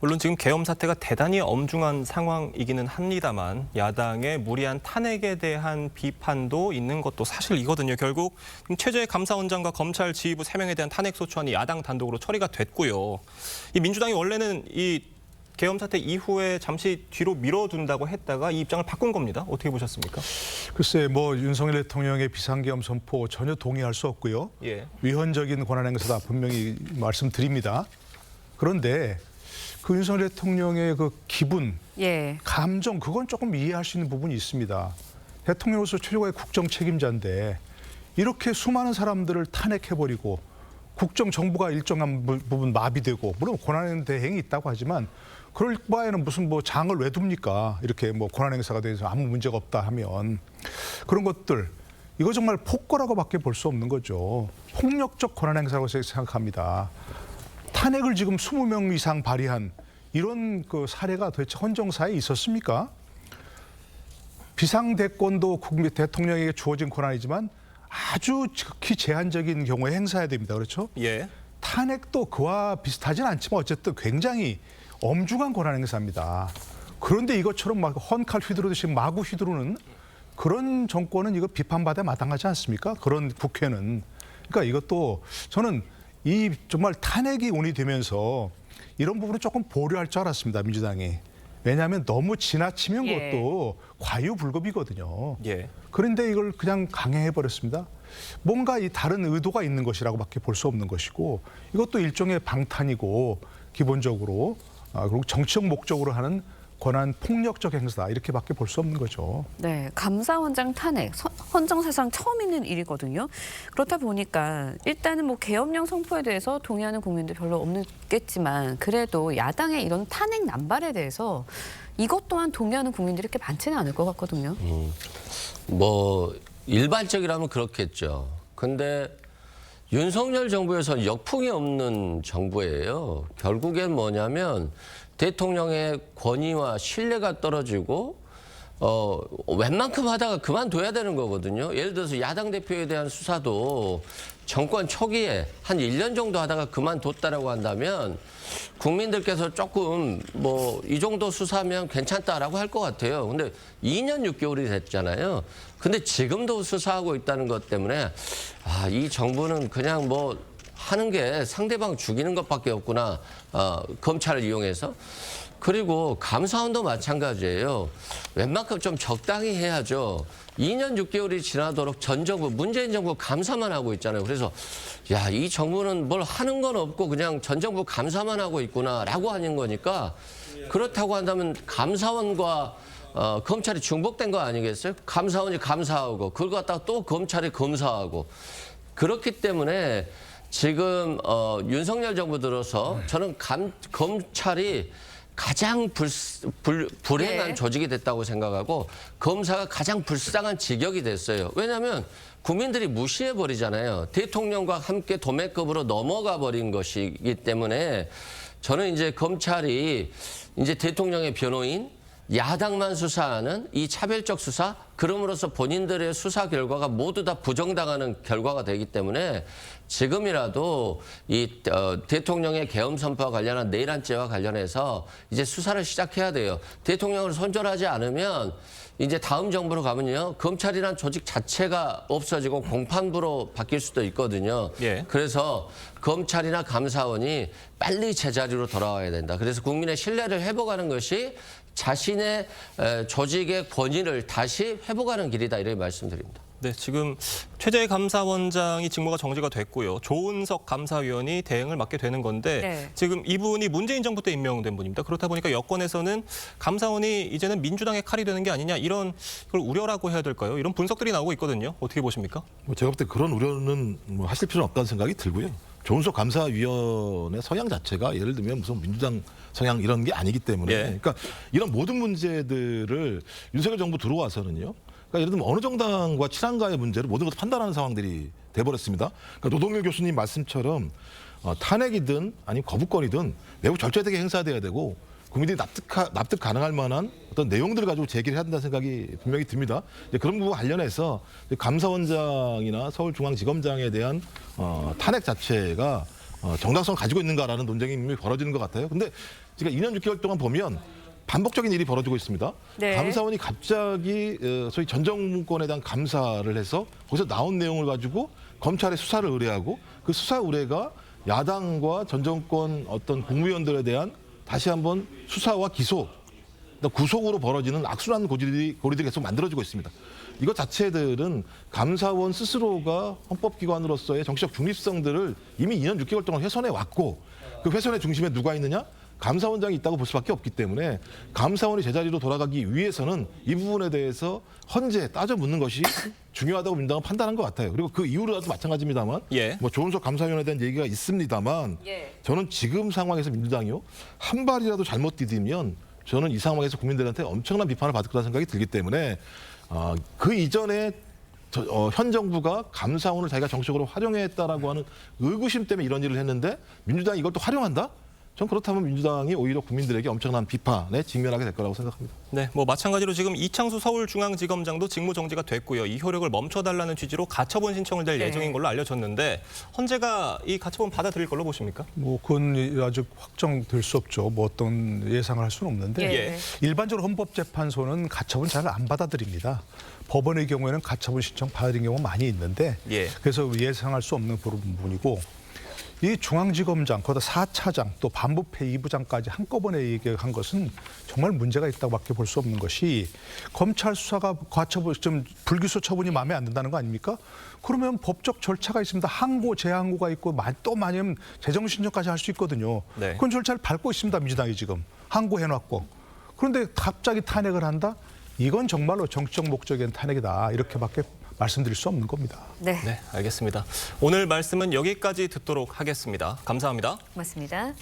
물론 지금 계엄 사태가 대단히 엄중한 상황이기는 합니다만 야당의 무리한 탄핵에 대한 비판도 있는 것도 사실이거든요. 결국 최재해 감사원장과 검찰 지휘부 3명에 대한 탄핵 소추안이 야당 단독으로 처리가 됐고요. 이 민주당이 원래는 이 계엄 사태 이후에 잠시 뒤로 밀어둔다고 했다가 이 입장을 바꾼 겁니다. 어떻게 보셨습니까? 글쎄, 윤석열 대통령의 비상계엄 선포 전혀 동의할 수 없고요. 예. 위헌적인 권한행사다 분명히 말씀드립니다. 그런데 그 윤석열 대통령의 그 기분, 감정, 그건 조금 이해할 수 있는 부분이 있습니다. 대통령으로서 최고의 국정 책임자인데 이렇게 수많은 사람들을 탄핵해버리고 국정 정부가 일정한 부분 마비되고, 물론 권한 대행이 있다고 하지만 그럴 바에는 무슨 장을 왜 둡니까? 이렇게 권한행사가 돼서 아무 문제가 없다 하면 그런 것들, 이거 정말 폭거라고밖에 볼 수 없는 거죠. 폭력적 권한행사라고 생각합니다. 탄핵을 지금 20명 이상 발의한 이런 그 사례가 도대체 헌정사에 있었습니까? 비상대권도 국민 대통령에게 주어진 권한이지만 아주 극히 제한적인 경우에 행사해야 됩니다. 그렇죠? 예. 탄핵도 그와 비슷하진 않지만 어쨌든 굉장히 엄중한 권한 행사입니다. 그런데 이것처럼 막 헌칼 휘두르듯이 마구 휘두르는 그런 정권은 이거 비판받아 마땅하지 않습니까? 그런 국회는. 그러니까 이것도 저는 이 정말 탄핵이 온이 되면서 이런 부분은 조금 보류할 줄 알았습니다. 민주당이. 왜냐하면 너무 지나치면 그것도 과유불급이거든요. 예. 그런데 이걸 그냥 강행해버렸습니다. 뭔가 이 다른 의도가 있는 것이라고밖에 볼 수 없는 것이고, 이것도 일종의 방탄이고 기본적으로 그리고 정치적 목적으로 하는 권한 폭력적 행사다, 이렇게밖에 볼 수 없는 거죠. 네, 감사원장 탄핵 헌정사상 처음 있는 일이거든요. 그렇다 보니까 일단은 계엄령 선포에 대해서 동의하는 국민들 별로 없겠지만 그래도 야당의 이런 탄핵 남발에 대해서 이것 또한 동의하는 국민들이 그렇게 많지는 않을 것 같거든요. 일반적이라면 그렇겠죠. 근데 윤석열 정부에서는 역풍이 없는 정부예요. 결국엔 뭐냐면 대통령의 권위와 신뢰가 떨어지고 웬만큼 하다가 그만둬야 되는 거거든요. 예를 들어서 야당 대표에 대한 수사도 정권 초기에 한 1년 정도 하다가 그만뒀다라고 한다면 국민들께서 조금 이 정도 수사면 괜찮다라고 할 것 같아요. 근데 2년 6개월이 됐잖아요. 근데 지금도 수사하고 있다는 것 때문에 이 정부는 그냥 하는 게 상대방 죽이는 것밖에 없구나. 검찰을 이용해서. 그리고 감사원도 마찬가지예요. 웬만큼 좀 적당히 해야죠. 2년 6개월이 지나도록 전 정부, 문재인 정부 감사만 하고 있잖아요. 그래서 이 정부는 뭘 하는 건 없고 그냥 전 정부 감사만 하고 있구나라고 하는 거니까, 그렇다고 한다면 감사원과 검찰이 중복된 거 아니겠어요? 감사원이 감사하고 그걸 갖다가 또 검찰이 검사하고. 그렇기 때문에 지금 윤석열 정부 들어서 저는 검찰이 가장 불행한 조직이 됐다고 생각하고 검사가 가장 불쌍한 직역이 됐어요. 왜냐하면 국민들이 무시해버리잖아요. 대통령과 함께 도매급으로 넘어가 버린 것이기 때문에 저는 이제 검찰이 이제 대통령의 변호인, 야당만 수사하는 이 차별적 수사, 그럼으로써 본인들의 수사 결과가 모두 다 부정당하는 결과가 되기 때문에 지금이라도 이 대통령의 계엄 선포와 관련한 내란죄와 관련해서 이제 수사를 시작해야 돼요. 대통령을 손절하지 않으면 이제 다음 정부로 가면요, 검찰이란 조직 자체가 없어지고 공판부로 바뀔 수도 있거든요. 예. 그래서 검찰이나 감사원이 빨리 제자리로 돌아와야 된다. 그래서 국민의 신뢰를 회복하는 것이 자신의 조직의 권위를 다시 회복하는 길이다, 이렇게 말씀드립니다. 네, 지금 최재해 감사원장이 직무가 정지가 됐고요. 조은석 감사위원이 대행을 맡게 되는 건데 지금 이분이 문재인 정부 때 임명된 분입니다. 그렇다 보니까 여권에서는 감사원이 이제는 민주당의 칼이 되는 게 아니냐, 이런 걸 우려라고 해야 될까요? 이런 분석들이 나오고 있거든요. 어떻게 보십니까? 제가 볼 때 그런 우려는 하실 필요는 없다는 생각이 들고요. 조은석 감사위원회 성향 자체가 예를 들면 무슨 민주당 성향 이런 게 아니기 때문에 그러니까 이런 모든 문제들을 윤석열 정부 들어와서는요. 그러니까 예를 들면 어느 정당과 친한가의 문제를 모든 것을 판단하는 상황들이 돼버렸습니다. 그러니까 노동열 교수님 말씀처럼 탄핵이든 아니면 거부권이든 매우 절제되게 행사돼야 되고 국민들이 납득 가능할 만한 어떤 내용들을 가지고 제기를 해야 된다는 생각이 분명히 듭니다. 그런 부분 관련해서 감사원장이나 서울중앙지검장에 대한 탄핵 자체가 정당성을 가지고 있는가라는 논쟁이 벌어지는 것 같아요. 근데 그러니까 2년 6개월 동안 보면 반복적인 일이 벌어지고 있습니다. 네. 감사원이 갑자기 소위 전 정권에 대한 감사를 해서 거기서 나온 내용을 가지고 검찰에 수사를 의뢰하고 그 수사 의뢰가 야당과 전 정권 어떤 국무위원들에 대한 다시 한번 수사와 기소, 구속으로 벌어지는 악순환 고리들이 계속 만들어지고 있습니다. 이것 자체들은 감사원 스스로가 헌법기관으로서의 정치적 중립성들을 이미 2년 6개월 동안 훼손해 왔고 그 훼손의 중심에 누가 있느냐? 감사원장이 있다고 볼 수밖에 없기 때문에 감사원이 제자리로 돌아가기 위해서는 이 부분에 대해서 헌재 따져 묻는 것이 중요하다고 민주당은 판단한 것 같아요. 그리고 그 이후로도 마찬가지입니다만 예. 뭐 조은석 감사위원에 대한 얘기가 있습니다만 저는 지금 상황에서 민주당이요 한 발이라도 잘못 디디면 저는 이 상황에서 국민들한테 엄청난 비판을 받을 거라는 생각이 들기 때문에 그 이전에 현 정부가 감사원을 자기가 정치적으로 활용했다라고 하는 의구심 때문에 이런 일을 했는데 민주당이 이걸 또 활용한다? 전 그렇다면 민주당이 오히려 국민들에게 엄청난 비판에 직면하게 될 거라고 생각합니다. 네, 뭐 마찬가지로 지금 이창수 서울중앙지검장도 직무 정지가 됐고요. 이 효력을 멈춰달라는 취지로 가처분 신청을 낼 예정인 걸로 알려졌는데 헌재가 이 가처분 받아들일 걸로 보십니까? 뭐 그건 아직 확정될 수 없죠. 뭐 어떤 예상을 할 수는 없는데 예. 일반적으로 헌법재판소는 가처분 잘 안 받아들입니다. 법원의 경우에는 가처분 신청 받아들인 경우가 많이 있는데 예. 그래서 예상할 수 없는 부분이고 이 중앙지검장, 거기다 4차장, 또 반부패 2부장까지 한꺼번에 얘기한 것은 정말 문제가 있다고밖에 볼 수 없는 것이 검찰 수사가 가처분, 좀 불기소 처분이 마음에 안 든다는 거 아닙니까? 그러면 법적 절차가 있습니다. 항고, 재항고가 있고 또 많으면 재정신청까지 할 수 있거든요. 네. 그건 절차를 밟고 있습니다. 민주당이 지금. 항고해놨고. 그런데 갑자기 탄핵을 한다? 이건 정말로 정치적 목적인 탄핵이다. 이렇게밖에 말씀드릴 수 없는 겁니다. 네. 네, 알겠습니다. 오늘 말씀은 여기까지 듣도록 하겠습니다. 감사합니다. 고맙습니다.